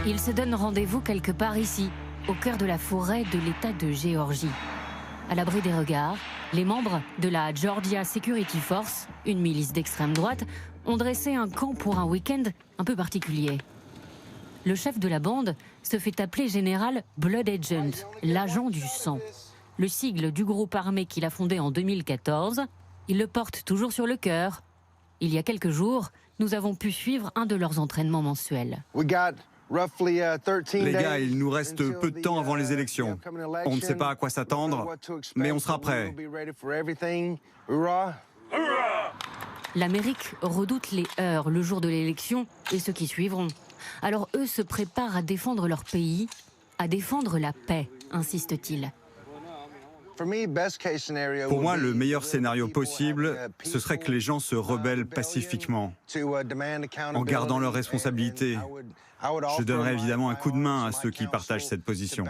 Ils se donnent rendez-vous quelque part ici, au cœur de la forêt de l'État de Géorgie. À l'abri des regards, les membres de la Georgia Security Force, une milice d'extrême droite, ont dressé un camp pour un week-end un peu particulier. Le chef de la bande se fait appeler général Blood Agent, l'agent du sang. Le sigle du groupe armé qu'il a fondé en 2014, il le porte toujours sur le cœur. Il y a quelques jours, nous avons pu suivre un de leurs entraînements mensuels. Les gars, il nous reste peu de temps avant les élections. On ne sait pas à quoi s'attendre, mais on sera prêts. L'Amérique redoute les heurts le jour de l'élection et ceux qui suivront. Alors eux se préparent à défendre leur pays, à défendre la paix, insiste-t-il. Pour moi, le meilleur scénario possible, ce serait que les gens se rebellent pacifiquement, en gardant leurs responsabilités. Je donnerais évidemment un coup de main à ceux qui partagent cette position.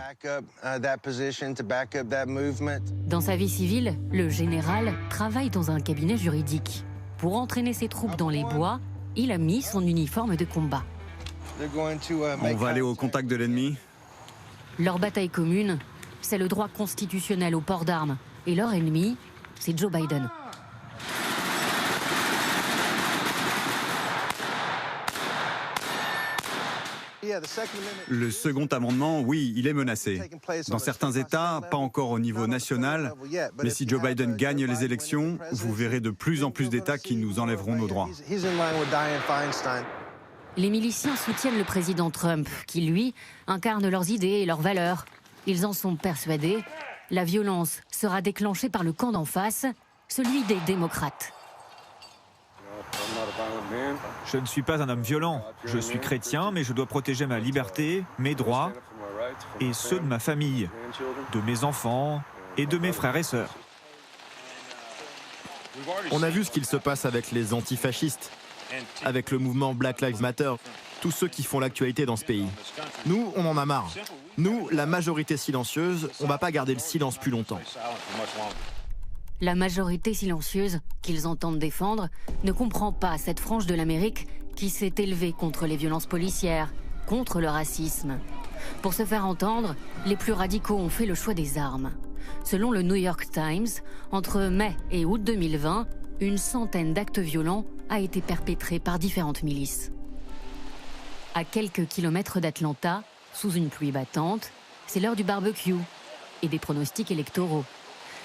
Dans sa vie civile, le général travaille dans un cabinet juridique. Pour entraîner ses troupes dans les bois, il a mis son uniforme de combat. On va aller au contact de l'ennemi. Leur bataille commune, c'est le droit constitutionnel au port d'armes. Et leur ennemi, c'est Joe Biden. Le second amendement, oui, il est menacé. Dans certains États, pas encore au niveau national, mais si Joe Biden gagne les élections, vous verrez de plus en plus d'États qui nous enlèveront nos droits. Les miliciens soutiennent le président Trump, qui, lui, incarne leurs idées et leurs valeurs. Ils en sont persuadés. La violence sera déclenchée par le camp d'en face, celui des démocrates. Je ne suis pas un homme violent. Je suis chrétien, mais je dois protéger ma liberté, mes droits et ceux de ma famille, de mes enfants et de mes frères et sœurs. On a vu ce qu'il se passe avec les antifascistes, avec le mouvement Black Lives Matter, tous ceux qui font l'actualité dans ce pays. Nous, on en a marre. Nous, la majorité silencieuse, on ne va pas garder le silence plus longtemps. La majorité silencieuse, qu'ils entendent défendre, ne comprend pas cette frange de l'Amérique qui s'est élevée contre les violences policières, contre le racisme. Pour se faire entendre, les plus radicaux ont fait le choix des armes. Selon le New York Times, entre mai et août 2020, une centaine d'actes violents a été perpétrés par différentes milices. À quelques kilomètres d'Atlanta, sous une pluie battante, c'est l'heure du barbecue et des pronostics électoraux.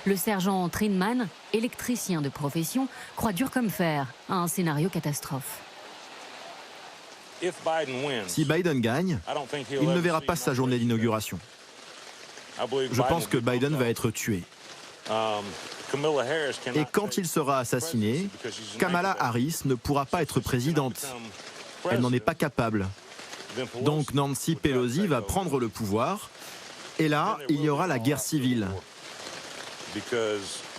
Le sergent Trinman, électricien de profession, croit dur comme fer à un scénario catastrophe. Si Biden gagne, il ne verra pas sa journée d'inauguration. Je pense que Biden va être tué. Et quand il sera assassiné, Kamala Harris ne pourra pas être présidente. Elle n'en est pas capable. Donc Nancy Pelosi va prendre le pouvoir, et là, il y aura la guerre civile.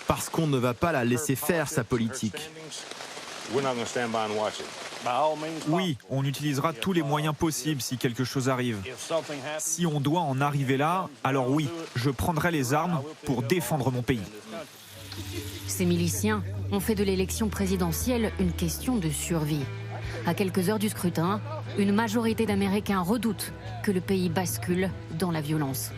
Parce qu'on ne va pas la laisser faire sa politique. Oui, on utilisera tous les moyens possibles si quelque chose arrive. Si on doit en arriver là, alors oui, je prendrai les armes pour défendre mon pays. Ces miliciens ont fait de l'élection présidentielle une question de survie. À quelques heures du scrutin, une majorité d'Américains redoutent que le pays bascule dans la violence.